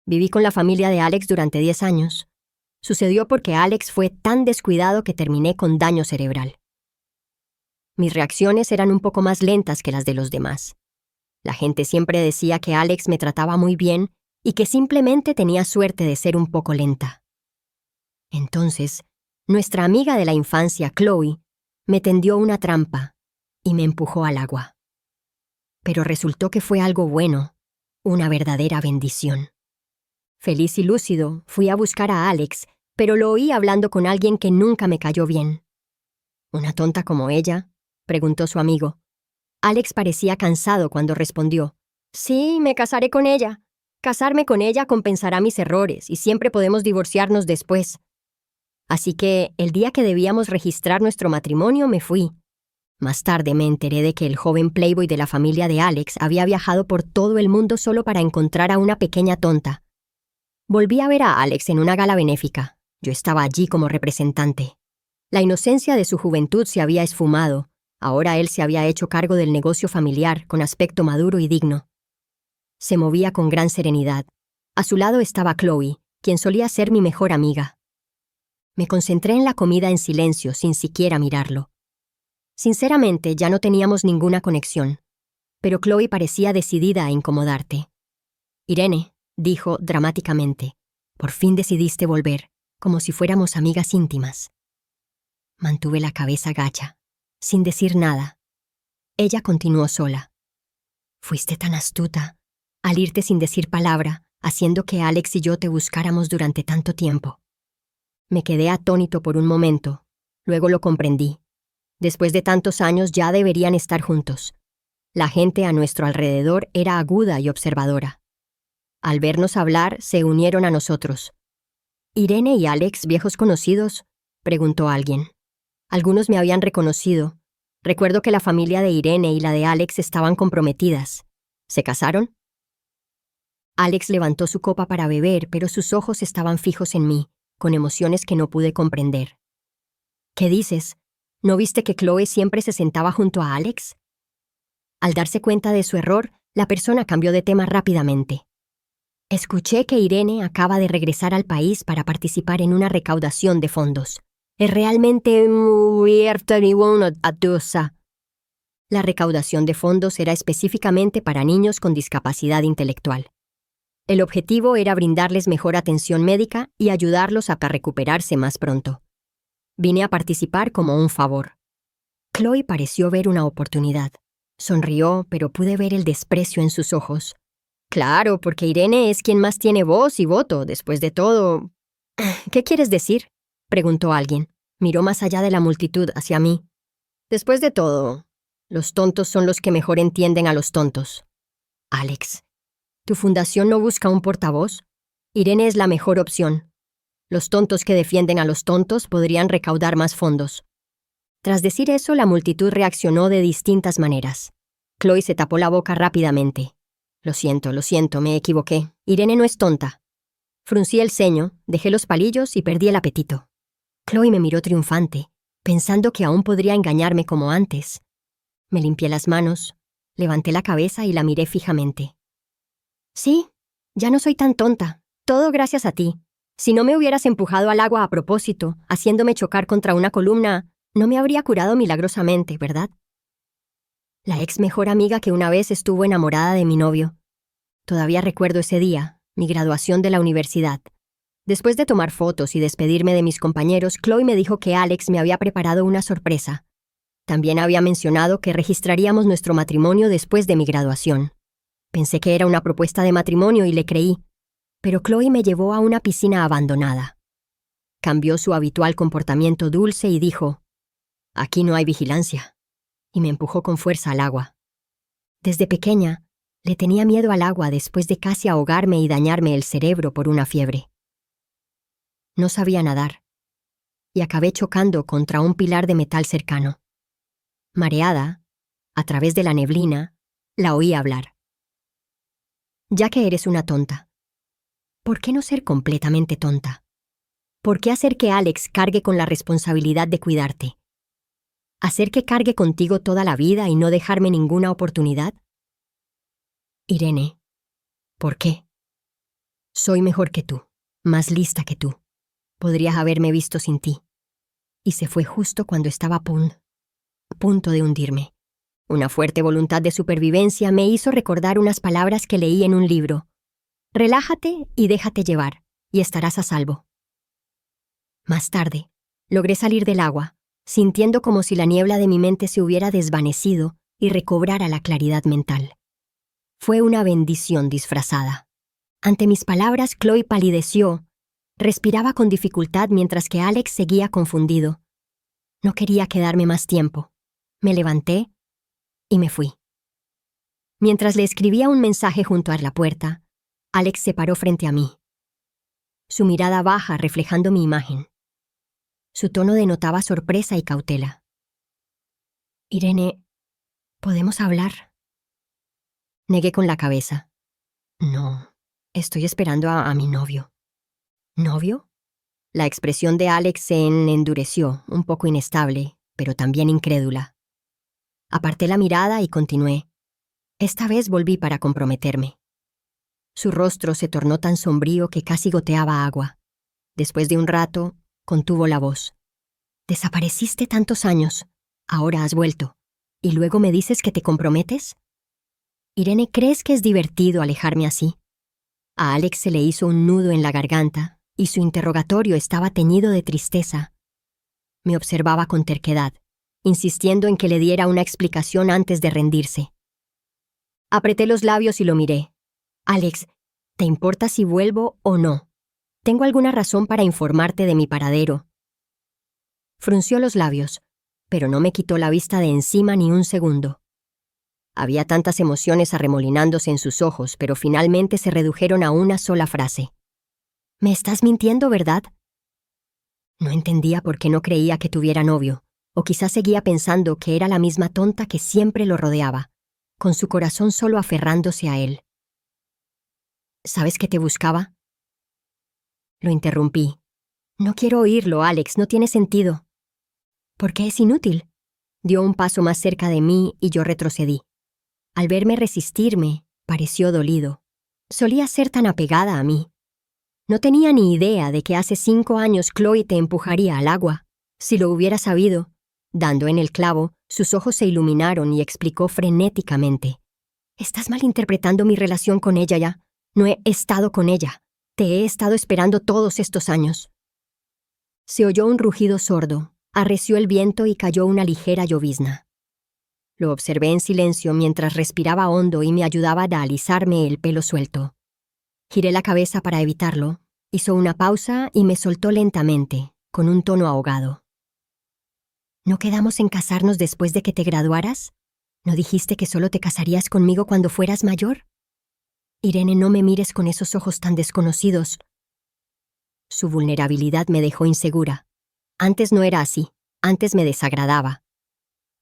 Viví con la familia de Alex durante 10 años. Sucedió porque Alex fue tan descuidado que terminé con daño cerebral. Mis reacciones eran un poco más lentas que las de los demás. La gente siempre decía que Alex me trataba muy bien y que simplemente tenía suerte de ser un poco lenta. Entonces, nuestra amiga de la infancia, Chloe, me tendió una trampa y me empujó al agua. Pero resultó que fue algo bueno, una verdadera bendición. Feliz y lúcido, fui a buscar a Alex, pero lo oí hablando con alguien que nunca me cayó bien. ¿Una tonta como ella?, preguntó su amigo. Alex parecía cansado cuando respondió: «Sí, me casaré con ella. Casarme con ella compensará mis errores y siempre podemos divorciarnos después». Así que, el día que debíamos registrar nuestro matrimonio, me fui. Más tarde me enteré de que el joven playboy de la familia de Alex había viajado por todo el mundo solo para encontrar a una pequeña tonta. Volví a ver a Alex en una gala benéfica. Yo estaba allí como representante. La inocencia de su juventud se había esfumado. Ahora él se había hecho cargo del negocio familiar con aspecto maduro y digno. Se movía con gran serenidad. A su lado estaba Chloe, quien solía ser mi mejor amiga. Me concentré en la comida en silencio, sin siquiera mirarlo. Sinceramente, ya no teníamos ninguna conexión, pero Chloe parecía decidida a incomodarte. «Irene», dijo dramáticamente, «por fin decidiste volver, como si fuéramos amigas íntimas». Mantuve la cabeza gacha, sin decir nada. Ella continuó sola. «Fuiste tan astuta, al irte sin decir palabra, haciendo que Alex y yo te buscáramos durante tanto tiempo». Me quedé atónito por un momento, luego lo comprendí. Después de tantos años ya deberían estar juntos. La gente a nuestro alrededor era aguda y observadora. Al vernos hablar, se unieron a nosotros. «¿Irene y Alex, viejos conocidos?», preguntó alguien. Algunos me habían reconocido. Recuerdo que la familia de Irene y la de Alex estaban comprometidas. ¿Se casaron? Alex levantó su copa para beber, pero sus ojos estaban fijos en mí, con emociones que no pude comprender. «¿Qué dices? ¿No viste que Chloe siempre se sentaba junto a Alex?». Al darse cuenta de su error, la persona cambió de tema rápidamente. «Escuché que Irene acaba de regresar al país para participar en una recaudación de fondos. Es realmente muy adiosa». La recaudación de fondos era específicamente para niños con discapacidad intelectual. El objetivo era brindarles mejor atención médica y ayudarlos a recuperarse más pronto. Vine a participar como un favor. Chloe pareció ver una oportunidad. Sonrió, pero pude ver el desprecio en sus ojos. «Claro, porque Irene es quien más tiene voz y voto, después de todo». «¿Qué quieres decir?», preguntó alguien. Miró más allá de la multitud hacia mí. «Después de todo, los tontos son los que mejor entienden a los tontos». «Alex, ¿tu fundación no busca un portavoz? Irene es la mejor opción. Los tontos que defienden a los tontos podrían recaudar más fondos». Tras decir eso, la multitud reaccionó de distintas maneras. Chloe se tapó la boca rápidamente. Lo siento, me equivoqué. Irene no es tonta». Fruncí el ceño, dejé los palillos y perdí el apetito. Chloe me miró triunfante, pensando que aún podría engañarme como antes. Me limpié las manos, levanté la cabeza y la miré fijamente. «Sí, ya no soy tan tonta. Todo gracias a ti. Si no me hubieras empujado al agua a propósito, haciéndome chocar contra una columna, no me habría curado milagrosamente, ¿verdad?». La ex mejor amiga que una vez estuvo enamorada de mi novio. Todavía recuerdo ese día, mi graduación de la universidad. Después de tomar fotos y despedirme de mis compañeros, Chloe me dijo que Alex me había preparado una sorpresa. También había mencionado que registraríamos nuestro matrimonio después de mi graduación. Pensé que era una propuesta de matrimonio y le creí, pero Chloe me llevó a una piscina abandonada. Cambió su habitual comportamiento dulce y dijo: «Aquí no hay vigilancia», y me empujó con fuerza al agua. Desde pequeña, le tenía miedo al agua después de casi ahogarme y dañarme el cerebro por una fiebre. No sabía nadar, y acabé chocando contra un pilar de metal cercano. Mareada, a través de la neblina, la oí hablar. «Ya que eres una tonta, ¿por qué no ser completamente tonta? ¿Por qué hacer que Alex cargue con la responsabilidad de cuidarte? ¿Hacer que cargue contigo toda la vida y no dejarme ninguna oportunidad?». «Irene, ¿por qué?». Soy mejor que tú, más lista que tú. Podrías haberme visto sin ti. Y se fue justo cuando estaba a punto de hundirme. Una fuerte voluntad de supervivencia me hizo recordar unas palabras que leí en un libro. Relájate y déjate llevar, y estarás a salvo. Más tarde, logré salir del agua, sintiendo como si la niebla de mi mente se hubiera desvanecido y recobrara la claridad mental. Fue una bendición disfrazada. Ante mis palabras, Chloe palideció. Respiraba con dificultad mientras que Alex seguía confundido. No quería quedarme más tiempo. Me levanté y me fui. Mientras le escribía un mensaje junto a la puerta, Alex se paró frente a mí. Su mirada baja reflejando mi imagen. Su tono denotaba sorpresa y cautela. Irene, ¿podemos hablar? Negué con la cabeza. No, estoy esperando a mi novio. ¿Novio? La expresión de Alex se endureció, un poco inestable, pero también incrédula. Aparté la mirada y continué. Esta vez volví para comprometerme. Su rostro se tornó tan sombrío que casi goteaba agua. Después de un rato, contuvo la voz. Desapareciste tantos años. Ahora has vuelto. ¿Y luego me dices que te comprometes? Irene, ¿crees que es divertido alejarme así? A Alex se le hizo un nudo en la garganta y su interrogatorio estaba teñido de tristeza. Me observaba con terquedad, insistiendo en que le diera una explicación antes de rendirse. Apreté los labios y lo miré. Alex, ¿te importa si vuelvo o no? Tengo alguna razón para informarte de mi paradero. Frunció los labios, pero no me quitó la vista de encima ni un segundo. Había tantas emociones arremolinándose en sus ojos, pero finalmente se redujeron a una sola frase. ¿Me estás mintiendo, verdad? No entendía por qué no creía que tuviera novio, o quizás seguía pensando que era la misma tonta que siempre lo rodeaba, con su corazón solo aferrándose a él. ¿Sabes que te buscaba? Lo interrumpí. No quiero oírlo, Alex, no tiene sentido. ¿Por qué es inútil? Dio un paso más cerca de mí y yo retrocedí. Al verme resistirme, pareció dolido. Solía ser tan apegada a mí. No tenía ni idea de que hace 5 años Chloe te empujaría al agua. Si lo hubiera sabido, dando en el clavo, sus ojos se iluminaron y explicó frenéticamente. Estás malinterpretando mi relación con ella ya. No he estado con ella. Te he estado esperando todos estos años. Se oyó un rugido sordo, arreció el viento y cayó una ligera llovizna. Lo observé en silencio mientras respiraba hondo y me ayudaba a alisarme el pelo suelto. Giré la cabeza para evitarlo, hizo una pausa y me soltó lentamente, con un tono ahogado. ¿No quedamos en casarnos después de que te graduaras? ¿No dijiste que solo te casarías conmigo cuando fueras mayor? Irene, no me mires con esos ojos tan desconocidos. Su vulnerabilidad me dejó insegura. Antes no era así, antes me desagradaba.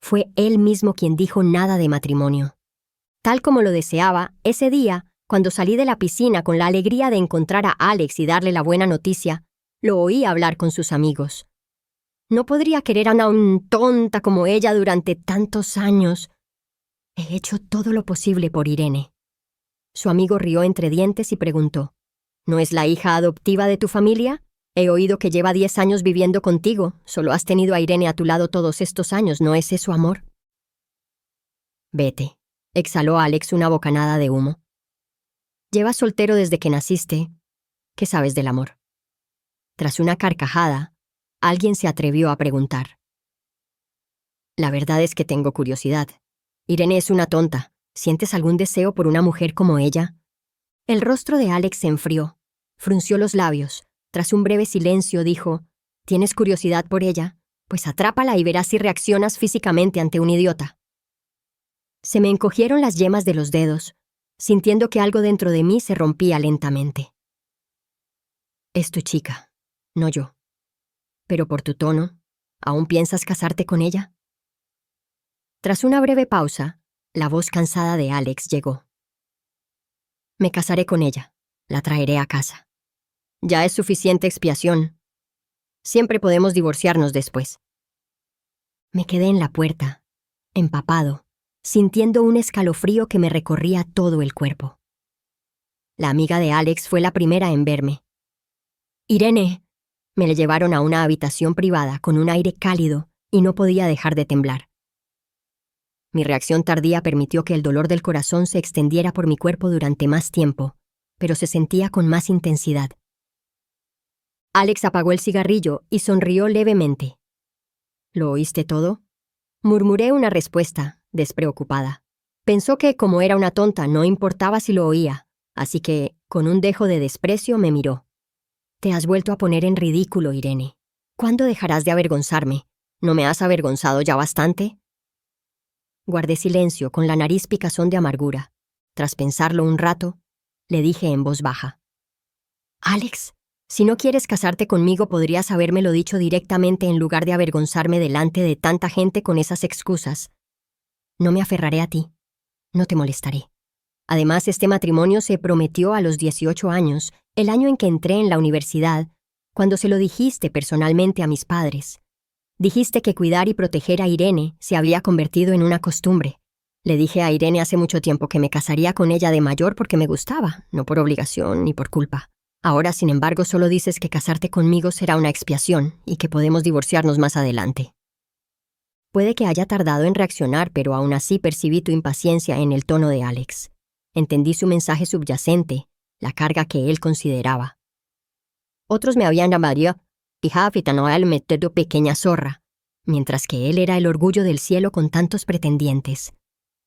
Fue él mismo quien dijo nada de matrimonio. Tal como lo deseaba, ese día, cuando salí de la piscina con la alegría de encontrar a Alex y darle la buena noticia, lo oí hablar con sus amigos. No podría querer a una tonta como ella durante tantos años. He hecho todo lo posible por Irene. Su amigo rió entre dientes y preguntó, ¿no es la hija adoptiva de tu familia? He oído que lleva 10 años viviendo contigo. Solo has tenido a Irene a tu lado todos estos años, ¿no es eso amor? Vete, exhaló Alex una bocanada de humo. Llevas soltero desde que naciste. ¿Qué sabes del amor? Tras una carcajada, alguien se atrevió a preguntar. La verdad es que tengo curiosidad. Irene es una tonta. ¿Sientes algún deseo por una mujer como ella? El rostro de Alex se enfrió. Frunció los labios. Tras un breve silencio dijo, ¿tienes curiosidad por ella? Pues atrápala y verás si reaccionas físicamente ante un idiota. Se me encogieron las yemas de los dedos, sintiendo que algo dentro de mí se rompía lentamente. Es tu chica, no yo. Pero por tu tono, ¿aún piensas casarte con ella? Tras una breve pausa, la voz cansada de Alex llegó. Me casaré con ella, la traeré a casa. Ya es suficiente expiación. Siempre podemos divorciarnos después. Me quedé en la puerta, empapado, sintiendo un escalofrío que me recorría todo el cuerpo. La amiga de Alex fue la primera en verme. «Irene». Me le llevaron a una habitación privada con un aire cálido y no podía dejar de temblar. Mi reacción tardía permitió que el dolor del corazón se extendiera por mi cuerpo durante más tiempo, pero se sentía con más intensidad. Alex apagó el cigarrillo y sonrió levemente. «¿Lo oíste todo?», murmuré una respuesta, despreocupada. Pensó que, como era una tonta, no importaba si lo oía, así que, con un dejo de desprecio, me miró. «Te has vuelto a poner en ridículo, Irene. ¿Cuándo dejarás de avergonzarme? ¿No me has avergonzado ya bastante?». Guardé silencio, con la nariz picazón de amargura. Tras pensarlo un rato, le dije en voz baja: «Alex, si no quieres casarte conmigo, podrías habérmelo dicho directamente en lugar de avergonzarme delante de tanta gente con esas excusas. No me aferraré a ti. No te molestaré. Además, este matrimonio se prometió a los 18 años, el año en que entré en la universidad, cuando se lo dijiste personalmente a mis padres. Dijiste que cuidar y proteger a Irene se había convertido en una costumbre. Le dije a Irene hace mucho tiempo que me casaría con ella de mayor porque me gustaba, no por obligación ni por culpa. Ahora, sin embargo, solo dices que casarte conmigo será una expiación y que podemos divorciarnos más adelante». Puede que haya tardado en reaccionar, pero aún así percibí tu impaciencia en el tono de Alex. Entendí su mensaje subyacente, la carga que él consideraba. Otros me habían llamado hija Noel metido pequeña zorra, mientras que él era el orgullo del cielo con tantos pretendientes.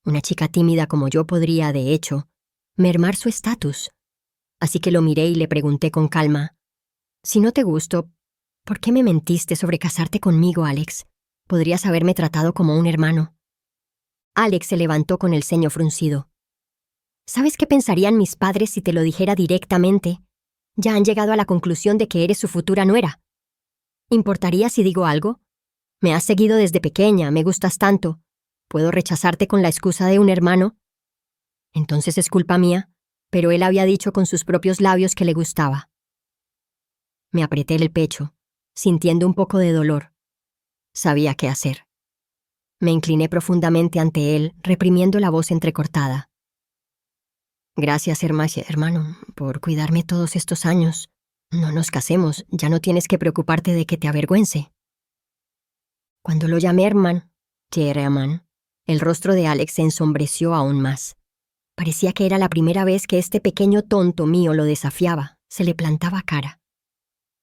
Una chica tímida como yo podría, de hecho, mermar su estatus. Así que lo miré y le pregunté con calma: «Si no te gusto, ¿por qué me mentiste sobre casarte conmigo, Alex? Podrías haberme tratado como un hermano». Alex se levantó con el ceño fruncido. «¿Sabes qué pensarían mis padres si te lo dijera directamente? Ya han llegado a la conclusión de que eres su futura nuera. ¿Importaría si digo algo? Me has seguido desde pequeña, me gustas tanto. ¿Puedo rechazarte con la excusa de un hermano? Entonces es culpa mía», pero él había dicho con sus propios labios que le gustaba. Me apreté el pecho, sintiendo un poco de dolor. Sabía qué hacer. Me incliné profundamente ante él, reprimiendo la voz entrecortada. «Gracias, hermano, por cuidarme todos estos años. No nos casemos, ya no tienes que preocuparte de que te avergüence». Cuando lo llamé hermano, el rostro de Alex se ensombreció aún más. Parecía que era la primera vez que este pequeño tonto mío lo desafiaba, se le plantaba cara.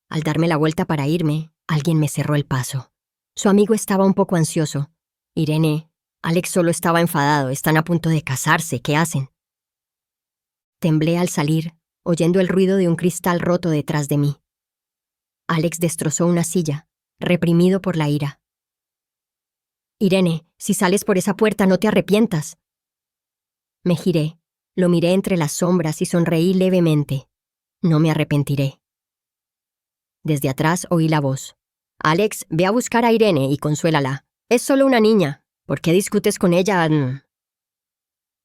Al darme la vuelta para irme, alguien me cerró el paso. Su amigo estaba un poco ansioso. «Irene, Alex solo estaba enfadado, están a punto de casarse, ¿qué hacen?». Temblé al salir, oyendo el ruido de un cristal roto detrás de mí. Alex destrozó una silla, reprimido por la ira. «Irene, si sales por esa puerta no te arrepientas». Me giré, lo miré entre las sombras y sonreí levemente. «No me arrepentiré». Desde atrás oí la voz: «Alex, ve a buscar a Irene y consuélala. Es solo una niña. ¿Por qué discutes con ella?».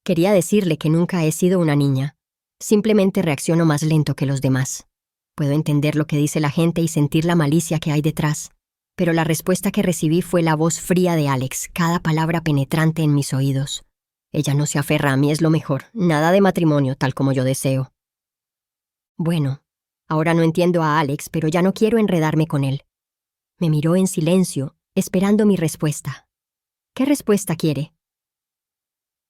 Quería decirle que nunca he sido una niña. Simplemente reacciono más lento que los demás. Puedo entender lo que dice la gente y sentir la malicia que hay detrás. Pero la respuesta que recibí fue la voz fría de Alex, cada palabra penetrante en mis oídos. «Ella no se aferra a mí, es lo mejor. Nada de matrimonio, tal como yo deseo». Bueno, ahora no entiendo a Alex, pero ya no quiero enredarme con él. Me miró en silencio, esperando mi respuesta. ¿Qué respuesta quiere?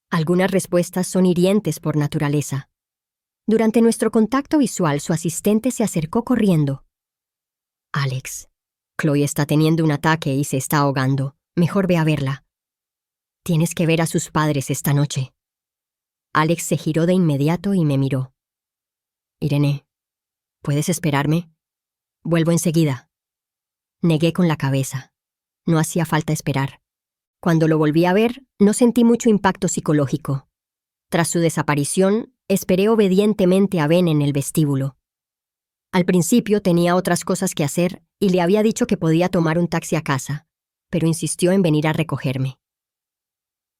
Algunas respuestas son hirientes por naturaleza. Durante nuestro contacto visual, su asistente se acercó corriendo. «Alex, Chloe está teniendo un ataque y se está ahogando. Mejor ve a verla. Tienes que ver a sus padres esta noche». Alex se giró de inmediato y me miró. «Irene, ¿puedes esperarme? Vuelvo enseguida». Negué con la cabeza. No hacía falta esperar. Cuando lo volví a ver, no sentí mucho impacto psicológico. Tras su desaparición, esperé obedientemente a Ben en el vestíbulo. Al principio tenía otras cosas que hacer y le había dicho que podía tomar un taxi a casa, pero insistió en venir a recogerme.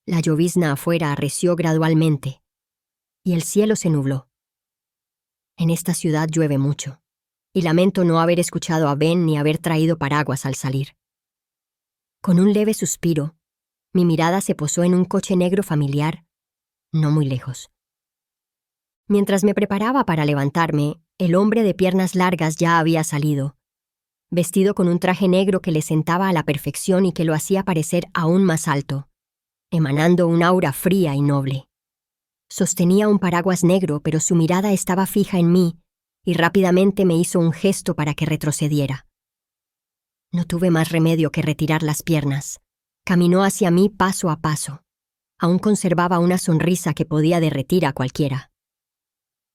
La llovizna afuera arreció gradualmente y el cielo se nubló. En esta ciudad llueve mucho, y lamento no haber escuchado a Ben ni haber traído paraguas al salir. Con un leve suspiro, mi mirada se posó en un coche negro familiar, no muy lejos. Mientras me preparaba para levantarme, el hombre de piernas largas ya había salido, vestido con un traje negro que le sentaba a la perfección y que lo hacía parecer aún más alto, emanando un aura fría y noble. Sostenía un paraguas negro, pero su mirada estaba fija en mí y rápidamente me hizo un gesto para que retrocediera. No tuve más remedio que retirar las piernas. Caminó hacia mí paso a paso. Aún conservaba una sonrisa que podía derretir a cualquiera.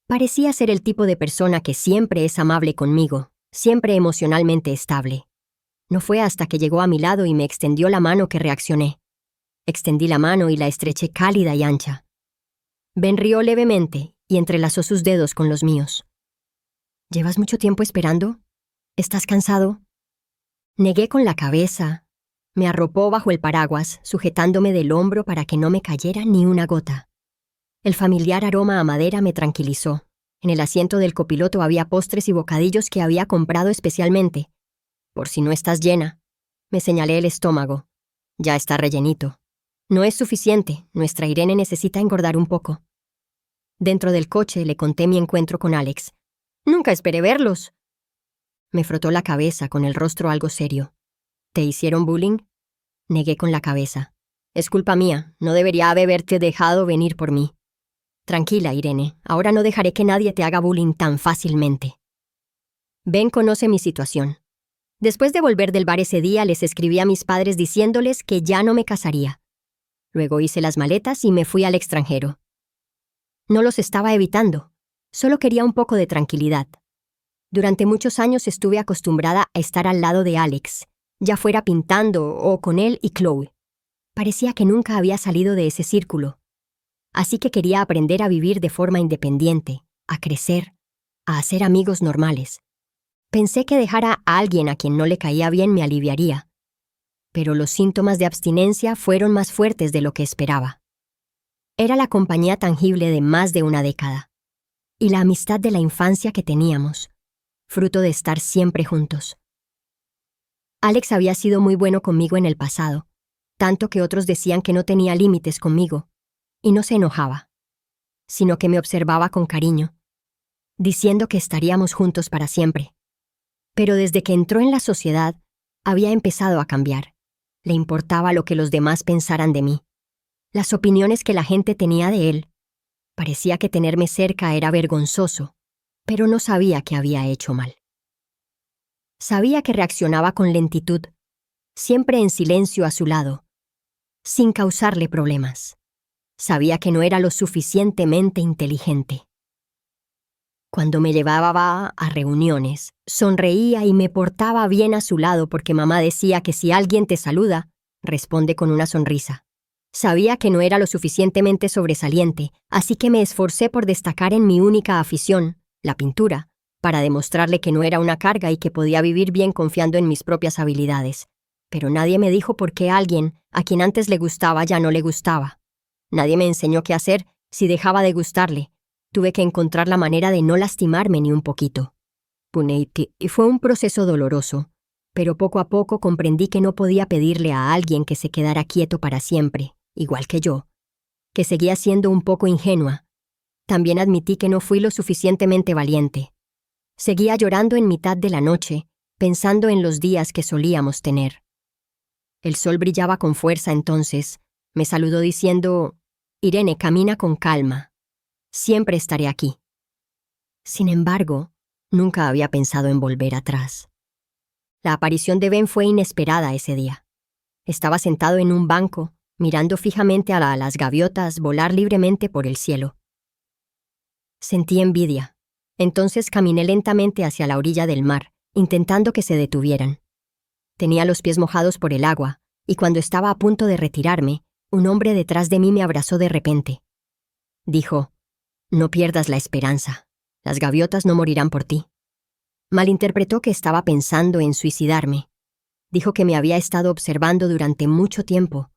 Parecía ser el tipo de persona que siempre es amable conmigo, siempre emocionalmente estable. No fue hasta que llegó a mi lado y me extendió la mano que reaccioné. Extendí la mano y la estreché cálida y ancha. Ben rió levemente y entrelazó sus dedos con los míos. ¿Llevas mucho tiempo esperando? ¿Estás cansado? Negué con la cabeza. Me arropó bajo el paraguas, sujetándome del hombro para que no me cayera ni una gota. El familiar aroma a madera me tranquilizó. En el asiento del copiloto había postres y bocadillos que había comprado especialmente. Por si no estás llena. Me señalé el estómago. Ya está rellenito. No es suficiente. Nuestra Irene necesita engordar un poco. Dentro del coche le conté mi encuentro con Alex. Nunca esperé verlos. Me frotó la cabeza con el rostro algo serio. ¿Te hicieron bullying? Negué con la cabeza. Es culpa mía. No debería haberte dejado venir por mí. Tranquila, Irene. Ahora no dejaré que nadie te haga bullying tan fácilmente. Ben conoce mi situación. Después de volver del bar ese día, les escribí a mis padres diciéndoles que ya no me casaría. Luego hice las maletas y me fui al extranjero. No los estaba evitando. Solo quería un poco de tranquilidad. Durante muchos años estuve acostumbrada a estar al lado de Alex, ya fuera pintando o con él y Chloe. Parecía que nunca había salido de ese círculo. Así que quería aprender a vivir de forma independiente, a crecer, a hacer amigos normales. Pensé que dejar a alguien a quien no le caía bien me aliviaría. Pero los síntomas de abstinencia fueron más fuertes de lo que esperaba. Era la compañía tangible de más de una década. Y la amistad de la infancia que teníamos, fruto de estar siempre juntos. Alex había sido muy bueno conmigo en el pasado, tanto que otros decían que no tenía límites conmigo, y no se enojaba, sino que me observaba con cariño, diciendo que estaríamos juntos para siempre. Pero desde que entró en la sociedad, había empezado a cambiar. Le importaba lo que los demás pensaran de mí, las opiniones que la gente tenía de él. Parecía que tenerme cerca era vergonzoso, pero no sabía que había hecho mal. Sabía que reaccionaba con lentitud, siempre en silencio a su lado, sin causarle problemas. Sabía que no era lo suficientemente inteligente. Cuando me llevaba a reuniones, sonreía y me portaba bien a su lado porque mamá decía que si alguien te saluda, responde con una sonrisa. Sabía que no era lo suficientemente sobresaliente, así que me esforcé por destacar en mi única afición, la pintura, para demostrarle que no era una carga y que podía vivir bien confiando en mis propias habilidades. Pero nadie me dijo por qué alguien, a quien antes le gustaba, ya no le gustaba. Nadie me enseñó qué hacer si dejaba de gustarle. Tuve que encontrar la manera de no lastimarme ni un poquito. Y fue un proceso doloroso, pero poco a poco comprendí que no podía pedirle a alguien que se quedara quieto para siempre, igual que yo, que seguía siendo un poco ingenua. También admití que no fui lo suficientemente valiente. Seguía llorando en mitad de la noche, pensando en los días que solíamos tener. El sol brillaba con fuerza entonces. Me saludó diciendo, «Irene, camina con calma. Siempre estaré aquí». Sin embargo, nunca había pensado en volver atrás. La aparición de Ben fue inesperada ese día. Estaba sentado en un banco, mirando fijamente a las gaviotas volar libremente por el cielo. Sentí envidia. Entonces caminé lentamente hacia la orilla del mar, intentando que se detuvieran. Tenía los pies mojados por el agua, y cuando estaba a punto de retirarme, un hombre detrás de mí me abrazó de repente. Dijo, «No pierdas la esperanza. Las gaviotas no morirán por ti». Malinterpretó que estaba pensando en suicidarme. Dijo que me había estado observando durante mucho tiempo.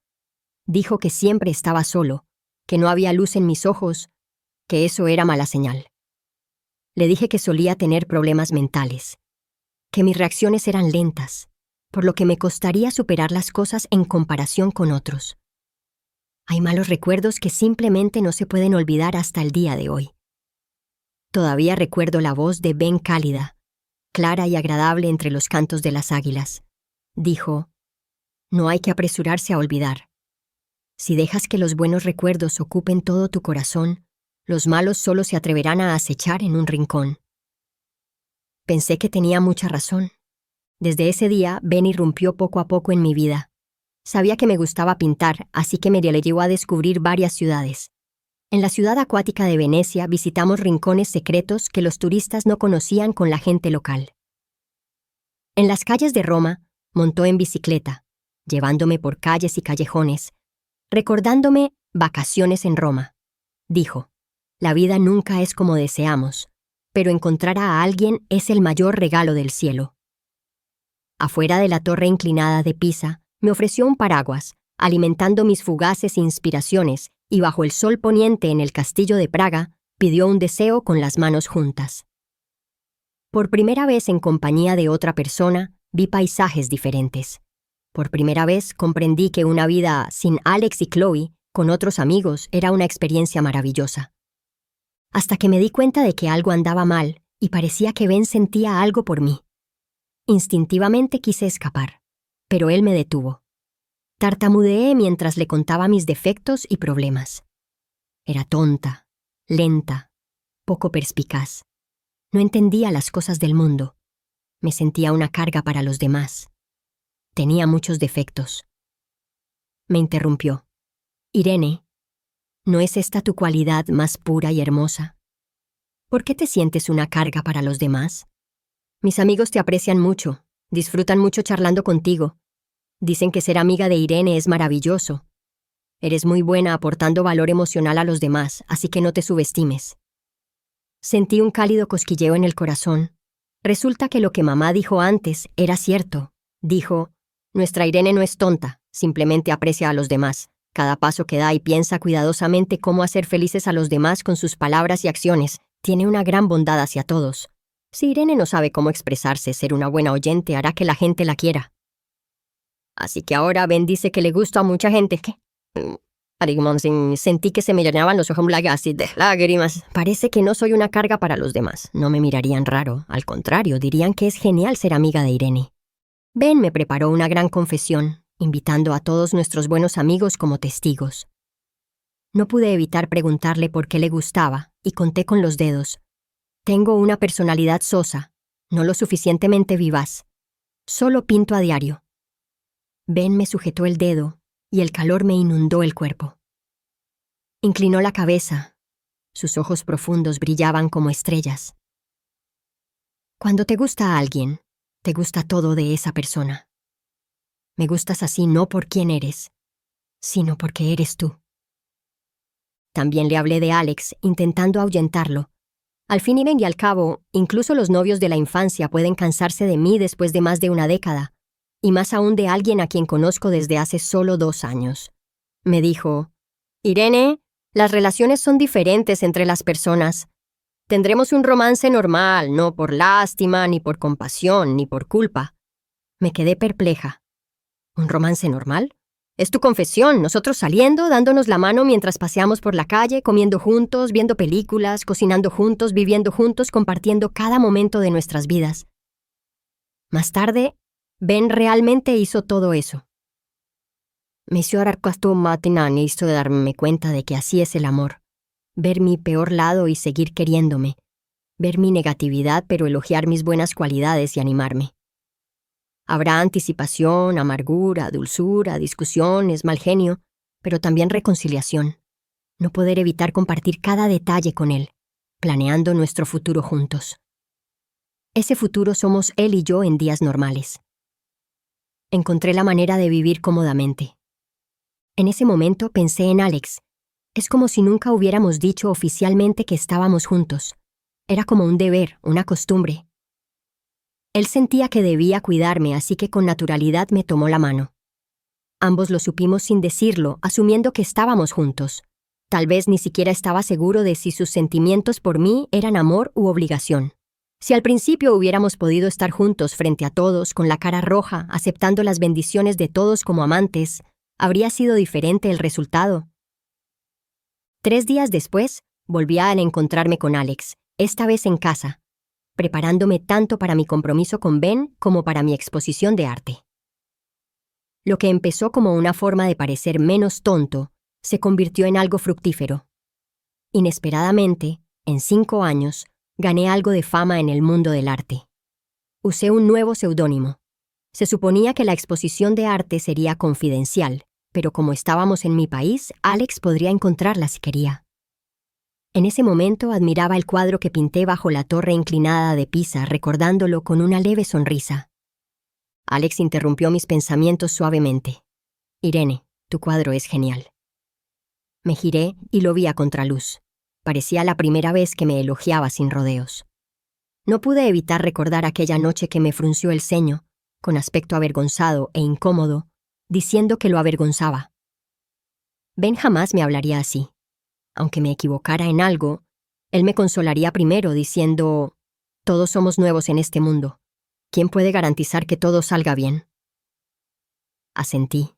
Dijo que siempre estaba solo, que no había luz en mis ojos, que eso era mala señal. Le dije que solía tener problemas mentales, que mis reacciones eran lentas, por lo que me costaría superar las cosas en comparación con otros. Hay malos recuerdos que simplemente no se pueden olvidar hasta el día de hoy. Todavía recuerdo la voz de Ben cálida, clara y agradable entre los cantos de las águilas. Dijo, «No hay que apresurarse a olvidar. Si dejas que los buenos recuerdos ocupen todo tu corazón, los malos solo se atreverán a acechar en un rincón». Pensé que tenía mucha razón. Desde ese día, Ben irrumpió poco a poco en mi vida. Sabía que me gustaba pintar, así que me llevó a descubrir varias ciudades. En la ciudad acuática de Venecia visitamos rincones secretos que los turistas no conocían con la gente local. En las calles de Roma, montó en bicicleta, llevándome por calles y callejones, recordándome vacaciones en Roma. Dijo, «La vida nunca es como deseamos, pero encontrar a alguien es el mayor regalo del cielo». Afuera de la torre inclinada de Pisa, me ofreció un paraguas, alimentando mis fugaces inspiraciones, y bajo el sol poniente en el castillo de Praga, pidió un deseo con las manos juntas. Por primera vez en compañía de otra persona, vi paisajes diferentes. Por primera vez comprendí que una vida sin Alex y Chloe, con otros amigos, era una experiencia maravillosa. Hasta que me di cuenta de que algo andaba mal y parecía que Ben sentía algo por mí. Instintivamente quise escapar, pero él me detuvo. Tartamudeé mientras le contaba mis defectos y problemas. Era tonta, lenta, poco perspicaz. No entendía las cosas del mundo. Me sentía una carga para los demás. Tenía muchos defectos. Me interrumpió. «Irene, ¿no es esta tu cualidad más pura y hermosa? ¿Por qué te sientes una carga para los demás? Mis amigos te aprecian mucho, disfrutan mucho charlando contigo. Dicen que ser amiga de Irene es maravilloso. Eres muy buena aportando valor emocional a los demás, así que no te subestimes». Sentí un cálido cosquilleo en el corazón. Resulta que lo que mamá dijo antes era cierto. Dijo, «Nuestra Irene no es tonta, simplemente aprecia a los demás. Cada paso que da y piensa cuidadosamente cómo hacer felices a los demás con sus palabras y acciones. Tiene una gran bondad hacia todos. Si Irene no sabe cómo expresarse, ser una buena oyente hará que la gente la quiera». Así que ahora Ben dice que le gusta a mucha gente. ¿Qué? Sentí que se me llenaban los ojos así de lágrimas. Parece que no soy una carga para los demás. No me mirarían raro. Al contrario, dirían que es genial ser amiga de Irene. Ben me preparó una gran confesión, invitando a todos nuestros buenos amigos como testigos. No pude evitar preguntarle por qué le gustaba, y conté con los dedos. Tengo una personalidad sosa, no lo suficientemente vivaz. Solo pinto a diario. Ben me sujetó el dedo, y el calor me inundó el cuerpo. Inclinó la cabeza. Sus ojos profundos brillaban como estrellas. Cuando te gusta a alguien, te gusta todo de esa persona. Me gustas así no por quién eres, sino porque eres tú. También le hablé de Alex, intentando ahuyentarlo. Al fin y al cabo, incluso los novios de la infancia pueden cansarse de mí después de más de una década, y más aún de alguien a quien conozco desde hace solo 2 años. Me dijo, «Irene, las relaciones son diferentes entre las personas. Tendremos un romance normal, no por lástima, ni por compasión, ni por culpa». Me quedé perpleja. ¿Un romance normal? Es tu confesión, nosotros saliendo, dándonos la mano mientras paseamos por la calle, comiendo juntos, viendo películas, cocinando juntos, viviendo juntos, compartiendo cada momento de nuestras vidas. Más tarde, Ben realmente hizo todo eso. Me hizo hizo darme cuenta de que así es el amor. Ver mi peor lado y seguir queriéndome. Ver mi negatividad pero elogiar mis buenas cualidades y animarme. Habrá anticipación, amargura, dulzura, discusiones, mal genio, pero también reconciliación. No poder evitar compartir cada detalle con él, planeando nuestro futuro juntos. Ese futuro somos él y yo en días normales. Encontré la manera de vivir cómodamente. En ese momento pensé en Alex. Es como si nunca hubiéramos dicho oficialmente que estábamos juntos. Era como un deber, una costumbre. Él sentía que debía cuidarme, así que con naturalidad me tomó la mano. Ambos lo supimos sin decirlo, asumiendo que estábamos juntos. Tal vez ni siquiera estaba seguro de si sus sentimientos por mí eran amor u obligación. Si al principio hubiéramos podido estar juntos frente a todos, con la cara roja, aceptando las bendiciones de todos como amantes, habría sido diferente el resultado. 3 días después, volví a encontrarme con Alex. esta vez en casa, preparándome tanto para mi compromiso con Ben como para mi exposición de arte. Lo que empezó como una forma de parecer menos tonto, se convirtió en algo fructífero. Inesperadamente, en 5 años, gané algo de fama en el mundo del arte. Usé un nuevo seudónimo. Se suponía que la exposición de arte sería confidencial, pero como estábamos en mi país, Alex podría encontrarla si quería. En ese momento admiraba el cuadro que pinté bajo la torre inclinada de Pisa, recordándolo con una leve sonrisa. Alex interrumpió mis pensamientos suavemente. «Irene, tu cuadro es genial». Me giré y lo vi a contraluz. Parecía la primera vez que me elogiaba sin rodeos. No pude evitar recordar aquella noche que me frunció el ceño, con aspecto avergonzado e incómodo, diciendo que lo avergonzaba. Ben jamás me hablaría así. Aunque me equivocara en algo, él me consolaría primero diciendo: «Todos somos nuevos en este mundo. ¿Quién puede garantizar que todo salga bien?». Asentí,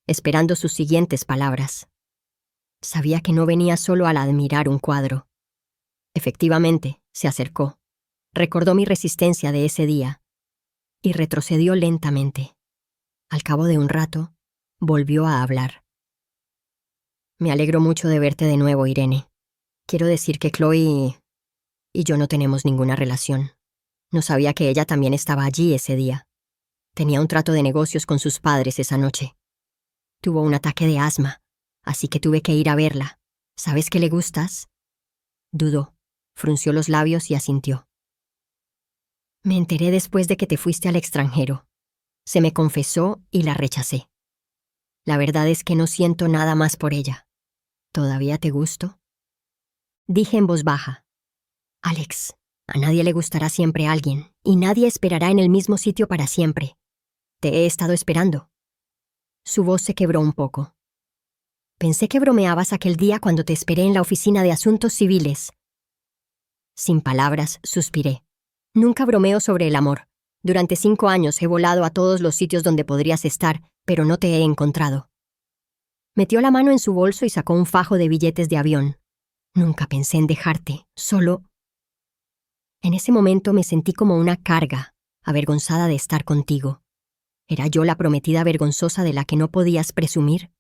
esperando sus siguientes palabras. Sabía que no venía solo al admirar un cuadro. Efectivamente, se acercó. Recordó mi resistencia de ese día y retrocedió lentamente. Al cabo de un rato, volvió a hablar. «Me alegro mucho de verte de nuevo, Irene. Quiero decir que Chloe y yo no tenemos ninguna relación. No sabía que ella también estaba allí ese día. Tenía un trato de negocios con sus padres esa noche. Tuvo un ataque de asma, así que tuve que ir a verla. ¿Sabes que le gustas?». Dudó, frunció los labios y asintió. «Me enteré después de que te fuiste al extranjero. Se me confesó y la rechacé. La verdad es que no siento nada más por ella. ¿Todavía te gusto?». Dije en voz baja: «Alex, a nadie le gustará siempre alguien, y nadie esperará en el mismo sitio para siempre. Te he estado esperando». Su voz se quebró un poco. «Pensé que bromeabas aquel día cuando te esperé en la oficina de asuntos civiles». Sin palabras, suspiré. «Nunca bromeo sobre el amor. Durante 5 años he volado a todos los sitios donde podrías estar, pero no te he encontrado». Metió la mano en su bolso y sacó un fajo de billetes de avión. «Nunca pensé en dejarte, solo...». En ese momento me sentí como una carga, avergonzada de estar contigo. ¿Era yo la prometida vergonzosa de la que no podías presumir?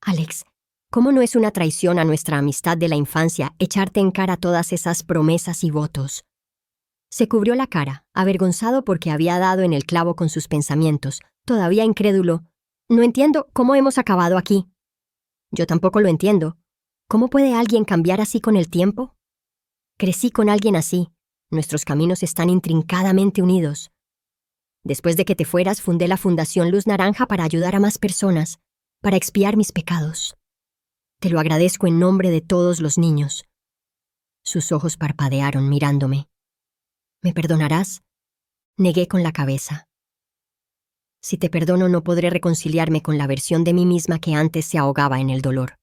Alex, ¿cómo no es una traición a nuestra amistad de la infancia echarte en cara todas esas promesas y votos? Se cubrió la cara, avergonzado porque había dado en el clavo con sus pensamientos, todavía incrédulo. «No entiendo cómo hemos acabado aquí». «Yo tampoco lo entiendo. ¿Cómo puede alguien cambiar así con el tiempo? Crecí con alguien así. Nuestros caminos están intrincadamente unidos. Después de que te fueras, fundé la Fundación Luz Naranja para ayudar a más personas, para expiar mis pecados. Te lo agradezco en nombre de todos los niños». Sus ojos parpadearon mirándome. «¿Me perdonarás?». Negué con la cabeza. «Si te perdono, no podré reconciliarme con la versión de mí misma que antes se ahogaba en el dolor.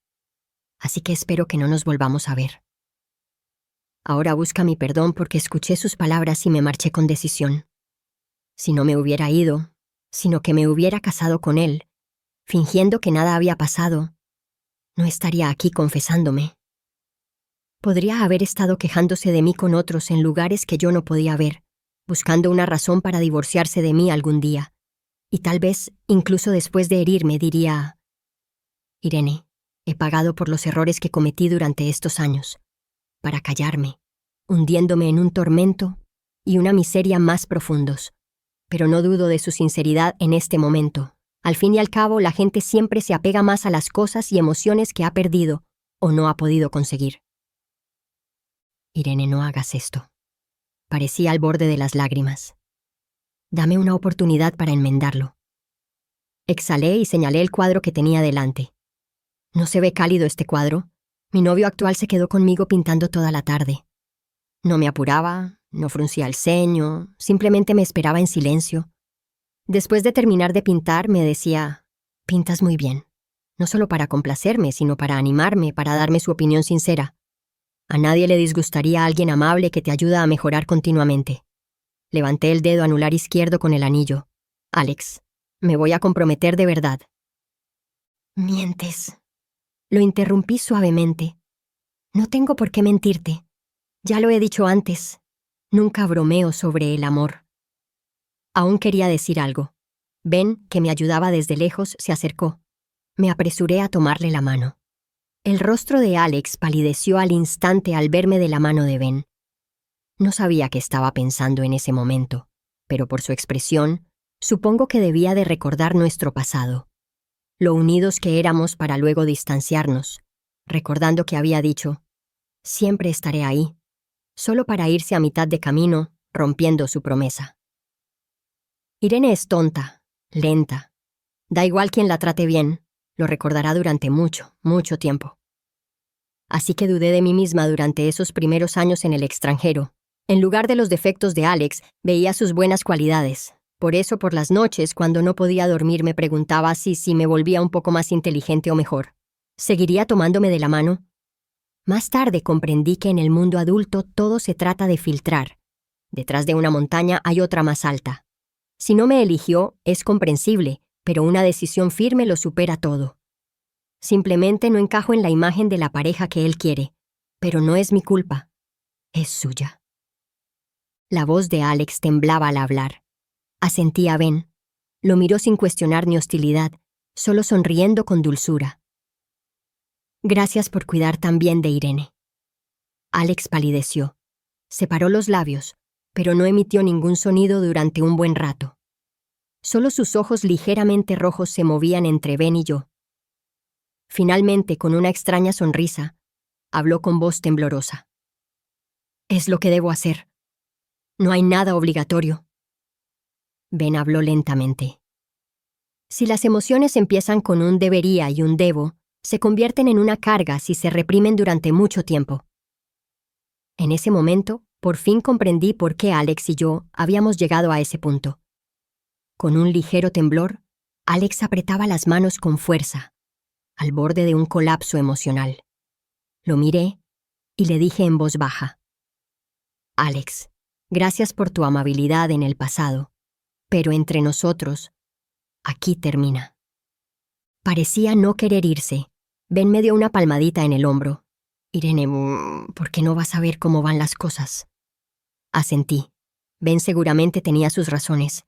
Así que espero que no nos volvamos a ver». Ahora busca mi perdón porque escuché sus palabras y me marché con decisión. Si no me hubiera ido, sino que me hubiera casado con él, fingiendo que nada había pasado, no estaría aquí confesándome. Podría haber estado quejándose de mí con otros en lugares que yo no podía ver, buscando una razón para divorciarse de mí algún día. Y tal vez, incluso después de herirme, diría: «Irene, he pagado por los errores que cometí durante estos años, para callarme, hundiéndome en un tormento y una miseria más profundos. Pero no dudo de su sinceridad en este momento. Al fin y al cabo, la gente siempre se apega más a las cosas y emociones que ha perdido o no ha podido conseguir». «Irene, no hagas esto». Parecía al borde de las lágrimas. «Dame una oportunidad para enmendarlo». Exhalé y señalé el cuadro que tenía delante. «¿No se ve cálido este cuadro? Mi novio actual se quedó conmigo pintando toda la tarde. No me apuraba, no fruncía el ceño, simplemente me esperaba en silencio. Después de terminar de pintar, me decía: «Pintas muy bien». No solo para complacerme, sino para animarme, para darme su opinión sincera. A nadie le disgustaría a alguien amable que te ayuda a mejorar continuamente. Levanté el dedo anular izquierdo con el anillo. «Alex, me voy a comprometer de verdad». «Mientes». Lo interrumpí suavemente. «No tengo por qué mentirte. Ya lo he dicho antes, nunca bromeo sobre el amor. Aún quería decir algo. Ben, que me ayudaba desde lejos, se acercó. Me apresuré a tomarle la mano. El rostro de Alex palideció al instante al verme de la mano de Ben. No sabía qué estaba pensando en ese momento, pero por su expresión, supongo que debía de recordar nuestro pasado, lo unidos que éramos para luego distanciarnos, recordando que había dicho, siempre estaré ahí, solo para irse a mitad de camino, rompiendo su promesa. Irene es tonta, lenta. Da igual quien la trate bien, lo recordará durante mucho, mucho tiempo. Así que dudé de mí misma durante esos primeros años en el extranjero. En lugar de los defectos de Alex, veía sus buenas cualidades. Por eso, por las noches, cuando no podía dormir, me preguntaba si me volvía un poco más inteligente o mejor. ¿Seguiría tomándome de la mano? Más tarde comprendí que en el mundo adulto todo se trata de filtrar. Detrás de una montaña hay otra más alta. Si no me eligió, es comprensible, pero una decisión firme lo supera todo. Simplemente no encajo en la imagen de la pareja que él quiere, pero no es mi culpa. Es suya. La voz de Alex temblaba al hablar. Asentí a Ben. Lo miró sin cuestionar ni hostilidad, solo sonriendo con dulzura. Gracias por cuidar tan bien de Irene. Alex palideció. Separó los labios, pero no emitió ningún sonido durante un buen rato. Solo sus ojos ligeramente rojos se movían entre Ben y yo. Finalmente, con una extraña sonrisa, habló con voz temblorosa. Es lo que debo hacer. No hay nada obligatorio. Ben habló lentamente. Si las emociones empiezan con un debería y un debo, se convierten en una carga si se reprimen durante mucho tiempo. En ese momento, por fin comprendí por qué Alex y yo habíamos llegado a ese punto. Con un ligero temblor, Alex apretaba las manos con fuerza, al borde de un colapso emocional. Lo miré y le dije en voz baja. Alex, gracias por tu amabilidad en el pasado, pero entre nosotros, aquí termina. Parecía no querer irse. Ben me dio una palmadita en el hombro. Irene, ¿por qué no vas a ver cómo van las cosas? Asentí. Ben seguramente tenía sus razones.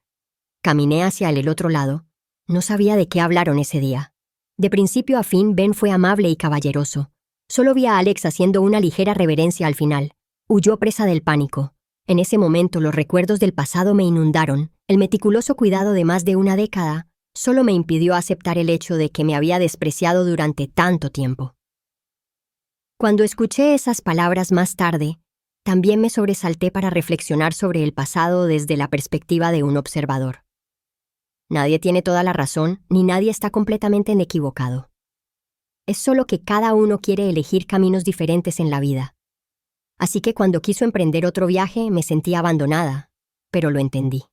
Caminé hacia el otro lado. No sabía de qué hablaron ese día. De principio a fin, Ben fue amable y caballeroso. Solo vi a Alex haciendo una ligera reverencia al final. Huyó presa del pánico. En ese momento los recuerdos del pasado me inundaron. El meticuloso cuidado de más de una década solo me impidió aceptar el hecho de que me había despreciado durante tanto tiempo. Cuando escuché esas palabras más tarde, también me sobresalté para reflexionar sobre el pasado desde la perspectiva de un observador. Nadie tiene toda la razón, ni nadie está completamente equivocado. Es solo que cada uno quiere elegir caminos diferentes en la vida. Así que cuando quiso emprender otro viaje, me sentí abandonada, pero lo entendí.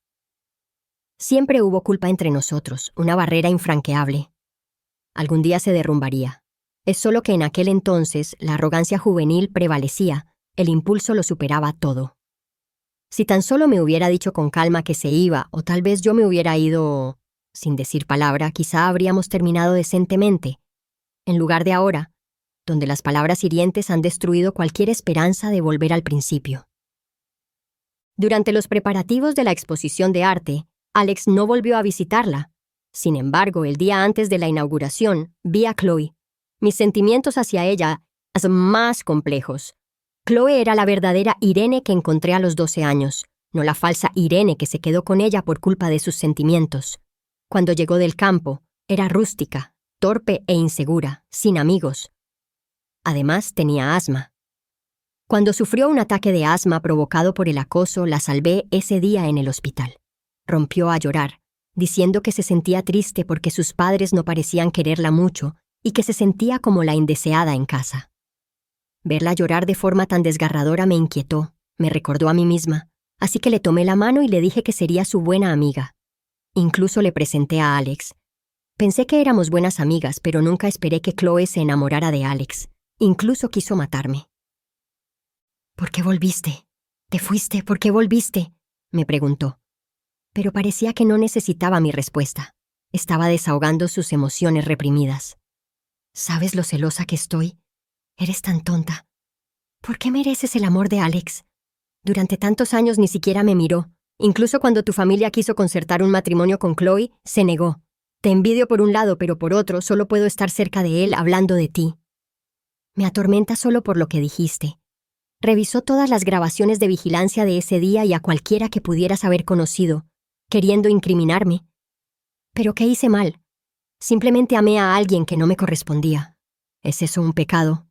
Siempre hubo culpa entre nosotros, una barrera infranqueable. Algún día se derrumbaría. Es solo que en aquel entonces la arrogancia juvenil prevalecía, el impulso lo superaba todo. Si tan solo me hubiera dicho con calma que se iba, o tal vez yo me hubiera ido sin decir palabra, quizá habríamos terminado decentemente, en lugar de ahora, donde las palabras hirientes han destruido cualquier esperanza de volver al principio. Durante los preparativos de la exposición de arte, Alex no volvió a visitarla. Sin embargo, el día antes de la inauguración, vi a Chloe. Mis sentimientos hacia ella son más complejos. Chloe era la verdadera Irene que encontré a los 12 años, no la falsa Irene que se quedó con ella por culpa de sus sentimientos. Cuando llegó del campo, era rústica, torpe e insegura, sin amigos. Además, tenía asma. Cuando sufrió un ataque de asma provocado por el acoso, la salvé ese día en el hospital. Rompió a llorar, diciendo que se sentía triste porque sus padres no parecían quererla mucho y que se sentía como la indeseada en casa. Verla llorar de forma tan desgarradora me inquietó, me recordó a mí misma, así que le tomé la mano y le dije que sería su buena amiga. Incluso le presenté a Alex. Pensé que éramos buenas amigas, pero nunca esperé que Chloe se enamorara de Alex. Incluso quiso matarme. ¿Por qué volviste? ¿Te fuiste? ¿Por qué volviste? Me preguntó. Pero parecía que no necesitaba mi respuesta. Estaba desahogando sus emociones reprimidas. ¿Sabes lo celosa que estoy? Eres tan tonta. ¿Por qué mereces el amor de Alex? Durante tantos años ni siquiera me miró. Incluso cuando tu familia quiso concertar un matrimonio con Chloe, se negó. Te envidio por un lado, pero por otro, solo puedo estar cerca de él hablando de ti. Me atormenta solo por lo que dijiste. Revisó todas las grabaciones de vigilancia de ese día y a cualquiera que pudieras haber conocido, queriendo incriminarme. ¿Pero qué hice mal? Simplemente amé a alguien que no me correspondía. ¿Es eso un pecado?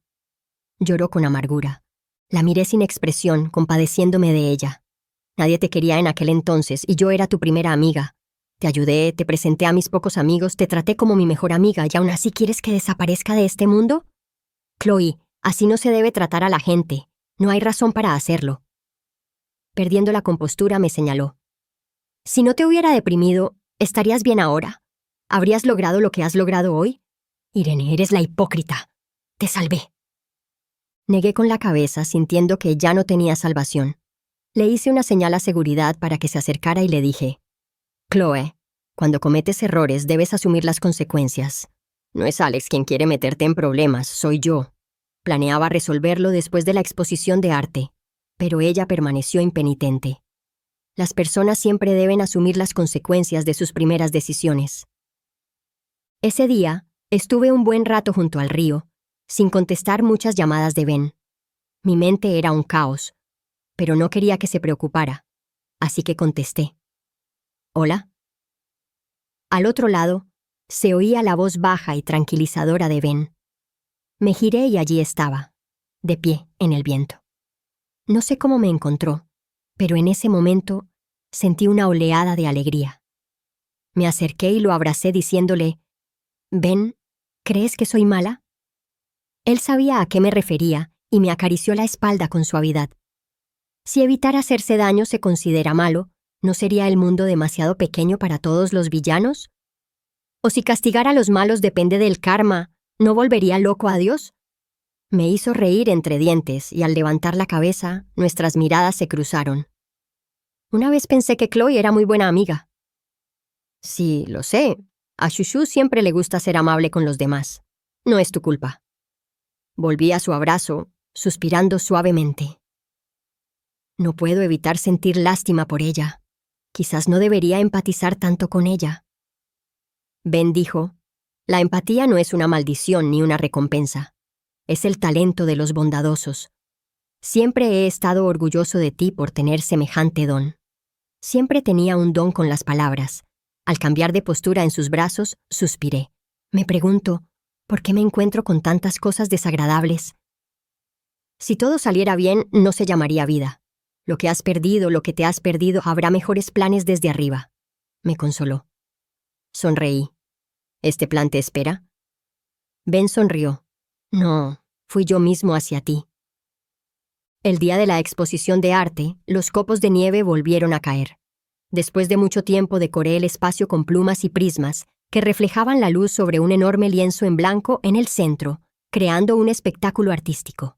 Lloró con amargura. La miré sin expresión, compadeciéndome de ella. Nadie te quería en aquel entonces y yo era tu primera amiga. Te ayudé, te presenté a mis pocos amigos, te traté como mi mejor amiga y aún así quieres que desaparezca de este mundo? Chloe, así no se debe tratar a la gente. No hay razón para hacerlo. Perdiendo la compostura, me señaló. Si no te hubiera deprimido, ¿estarías bien ahora? ¿Habrías logrado lo que has logrado hoy? Irene, eres la hipócrita. Te salvé. Negué con la cabeza, sintiendo que ya no tenía salvación. Le hice una señal a seguridad para que se acercara y le dije, Chloe, cuando cometes errores debes asumir las consecuencias. No es Alex quien quiere meterte en problemas, soy yo. Planeaba resolverlo después de la exposición de arte, pero ella permaneció impenitente. Las personas siempre deben asumir las consecuencias de sus primeras decisiones. Ese día, estuve un buen rato junto al río, sin contestar muchas llamadas de Ben. Mi mente era un caos, pero no quería que se preocupara, así que contesté. ¿Hola? Al otro lado, se oía la voz baja y tranquilizadora de Ben. Me giré y allí estaba, de pie, en el viento. No sé cómo me encontró, pero en ese momento sentí una oleada de alegría. Me acerqué y lo abracé diciéndole, Ben, ¿crees que soy mala? Él sabía a qué me refería y me acarició la espalda con suavidad. Si evitar hacerse daño se considera malo, ¿no sería el mundo demasiado pequeño para todos los villanos? ¿O si castigar a los malos depende del karma, ¿no volvería loco a Dios? Me hizo reír entre dientes y al levantar la cabeza, nuestras miradas se cruzaron. Una vez pensé que Chloe era muy buena amiga. Sí, lo sé. A Shushu siempre le gusta ser amable con los demás. No es tu culpa. Volví a su abrazo, suspirando suavemente. No puedo evitar sentir lástima por ella. Quizás no debería empatizar tanto con ella. Ben dijo, la empatía no es una maldición ni una recompensa. Es el talento de los bondadosos. Siempre he estado orgulloso de ti por tener semejante don. Siempre tenía un don con las palabras. Al cambiar de postura en sus brazos, suspiré. Me pregunto, ¿por qué me encuentro con tantas cosas desagradables? Si todo saliera bien, no se llamaría vida. Lo que has perdido, lo que te has perdido, habrá mejores planes desde arriba. Me consoló. Sonreí. ¿Este plan te espera? Ben sonrió. No, fui yo mismo hacia ti. El día de la exposición de arte, los copos de nieve volvieron a caer. Después de mucho tiempo decoré el espacio con plumas y prismas que reflejaban la luz sobre un enorme lienzo en blanco en el centro, creando un espectáculo artístico.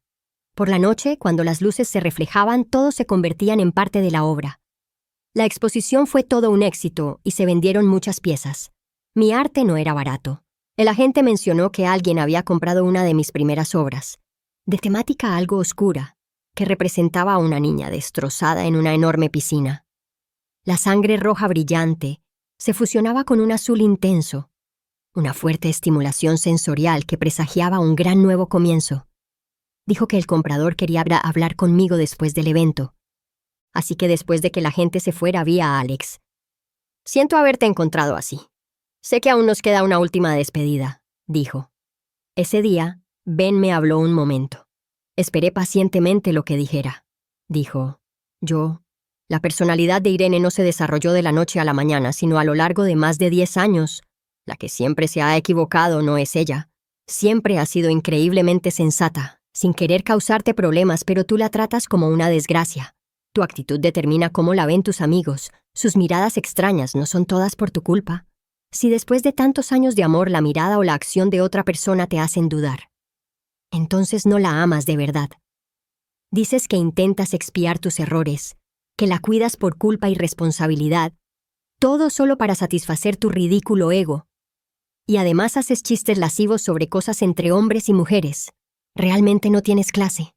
Por la noche, cuando las luces se reflejaban, todos se convertían en parte de la obra. La exposición fue todo un éxito y se vendieron muchas piezas. Mi arte no era barato. El agente mencionó que alguien había comprado una de mis primeras obras, de temática algo oscura, que representaba a una niña destrozada en una enorme piscina. La sangre roja brillante se fusionaba con un azul intenso, una fuerte estimulación sensorial que presagiaba un gran nuevo comienzo. Dijo que el comprador quería hablar conmigo después del evento, así que después de que la gente se fuera vi a Alex. Siento haberte encontrado así. Sé que aún nos queda una última despedida, dijo. Ese día, Ben me habló un momento. Esperé pacientemente lo que dijera. Dijo, la personalidad de Irene no se desarrolló de la noche a la mañana, sino a lo largo de más de 10 años. La que siempre se ha equivocado no es ella. Siempre ha sido increíblemente sensata, sin querer causarte problemas, pero tú la tratas como una desgracia. Tu actitud determina cómo la ven tus amigos. Sus miradas extrañas no son todas por tu culpa. Si después de tantos años de amor la mirada o la acción de otra persona te hacen dudar, entonces no la amas de verdad. Dices que intentas expiar tus errores, que la cuidas por culpa y responsabilidad, todo solo para satisfacer tu ridículo ego. Y además haces chistes lascivos sobre cosas entre hombres y mujeres. Realmente no tienes clase.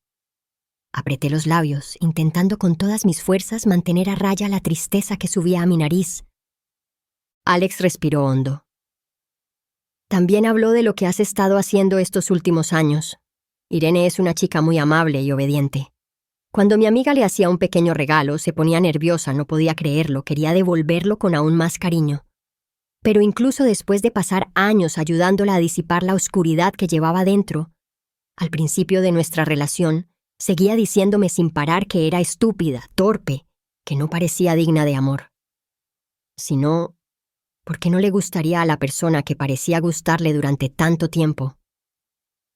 Apreté los labios, intentando con todas mis fuerzas mantener a raya la tristeza que subía a mi nariz. Alex respiró hondo. También habló de lo que has estado haciendo estos últimos años. Irene es una chica muy amable y obediente. Cuando mi amiga le hacía un pequeño regalo, se ponía nerviosa, no podía creerlo, quería devolverlo con aún más cariño. Pero incluso después de pasar años ayudándola a disipar la oscuridad que llevaba dentro, al principio de nuestra relación, seguía diciéndome sin parar que era estúpida, torpe, que no parecía digna de amor. Si no, ¿por qué no le gustaría a la persona que parecía gustarle durante tanto tiempo?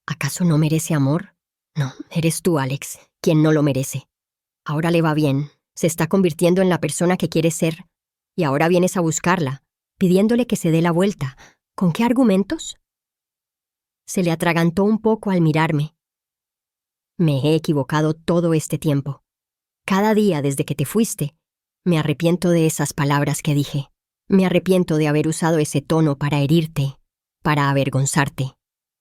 ¿Acaso no merece amor? No, eres tú, Alex, quien no lo merece. Ahora le va bien, se está convirtiendo en la persona que quiere ser, y ahora vienes a buscarla, pidiéndole que se dé la vuelta. ¿Con qué argumentos? Se le atragantó un poco al mirarme. Me he equivocado todo este tiempo. Cada día desde que te fuiste, me arrepiento de esas palabras que dije. Me arrepiento de haber usado ese tono para herirte, para avergonzarte.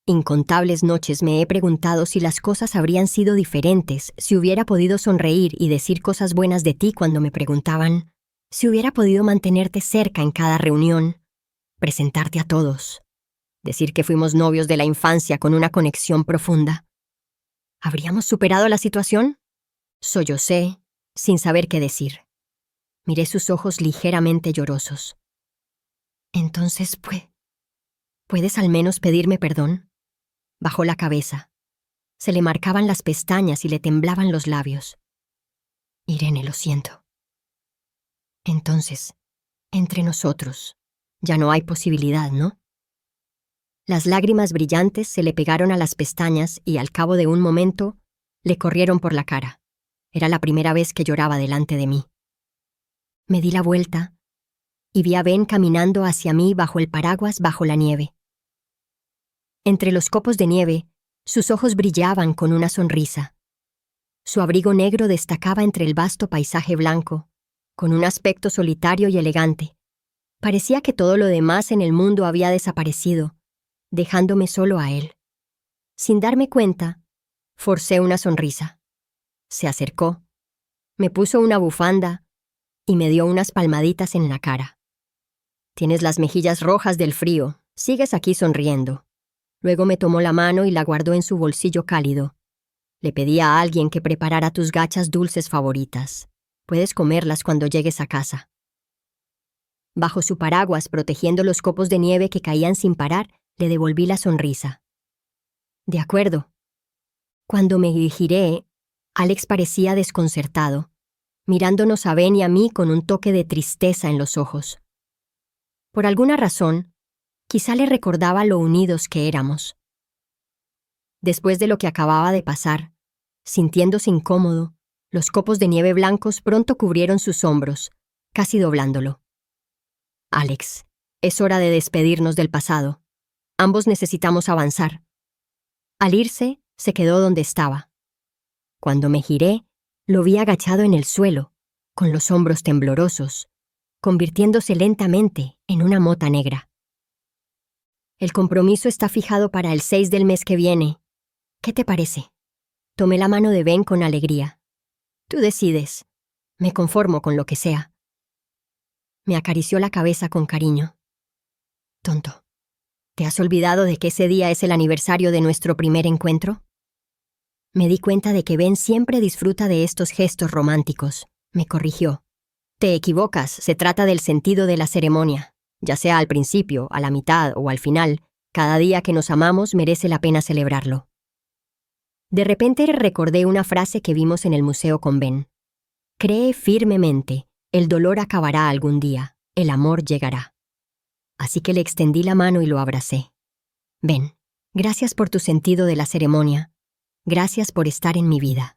Incontables noches me he preguntado si las cosas habrían sido diferentes, si hubiera podido sonreír y decir cosas buenas de ti cuando me preguntaban, si hubiera podido mantenerte cerca en cada reunión, presentarte a todos, decir que fuimos novios de la infancia con una conexión profunda. ¿Habríamos superado la situación? Sollocé, sin saber qué decir. Miré sus ojos ligeramente llorosos. Entonces, ¿puedes al menos pedirme perdón? Bajó la cabeza. Se le marcaban las pestañas y le temblaban los labios. Irene, lo siento. Entonces, entre nosotros, ya no hay posibilidad, ¿no? Las lágrimas brillantes se le pegaron a las pestañas y al cabo de un momento le corrieron por la cara. Era la primera vez que lloraba delante de mí. Me di la vuelta y vi a Ben caminando hacia mí bajo el paraguas bajo la nieve. Entre los copos de nieve, sus ojos brillaban con una sonrisa. Su abrigo negro destacaba entre el vasto paisaje blanco, con un aspecto solitario y elegante. Parecía que todo lo demás en el mundo había desaparecido, dejándome solo a él. Sin darme cuenta, forcé una sonrisa. Se acercó, me puso una bufanda y me dio unas palmaditas en la cara. Tienes las mejillas rojas del frío, sigues aquí sonriendo. Luego me tomó la mano y la guardó en su bolsillo cálido. Le pedí a alguien que preparara tus gachas dulces favoritas. Puedes comerlas cuando llegues a casa. Bajo su paraguas, protegiendo los copos de nieve que caían sin parar, le devolví la sonrisa. De acuerdo. Cuando me giré, Alex parecía desconcertado, mirándonos a Ben y a mí con un toque de tristeza en los ojos. Por alguna razón, quizá le recordaba lo unidos que éramos. Después de lo que acababa de pasar, sintiéndose incómodo, los copos de nieve blancos pronto cubrieron sus hombros, casi doblándolo. Alex, es hora de despedirnos del pasado. Ambos necesitamos avanzar. Al irse, se quedó donde estaba. Cuando me giré, lo vi agachado en el suelo, con los hombros temblorosos, convirtiéndose lentamente en una mota negra. El compromiso está fijado para el 6 del mes que viene. ¿Qué te parece? Tomé la mano de Ben con alegría. Tú decides. Me conformo con lo que sea. Me acarició la cabeza con cariño. Tonto. ¿Te has olvidado de que ese día es el aniversario de nuestro primer encuentro? Me di cuenta de que Ben siempre disfruta de estos gestos románticos. Me corrigió. Te equivocas, se trata del sentido de la ceremonia. Ya sea al principio, a la mitad o al final, cada día que nos amamos merece la pena celebrarlo. De repente recordé una frase que vimos en el museo con Ben. Cree firmemente, el dolor acabará algún día, el amor llegará. Así que le extendí la mano y lo abracé. Ben, gracias por tu sentido de la ceremonia. Gracias por estar en mi vida.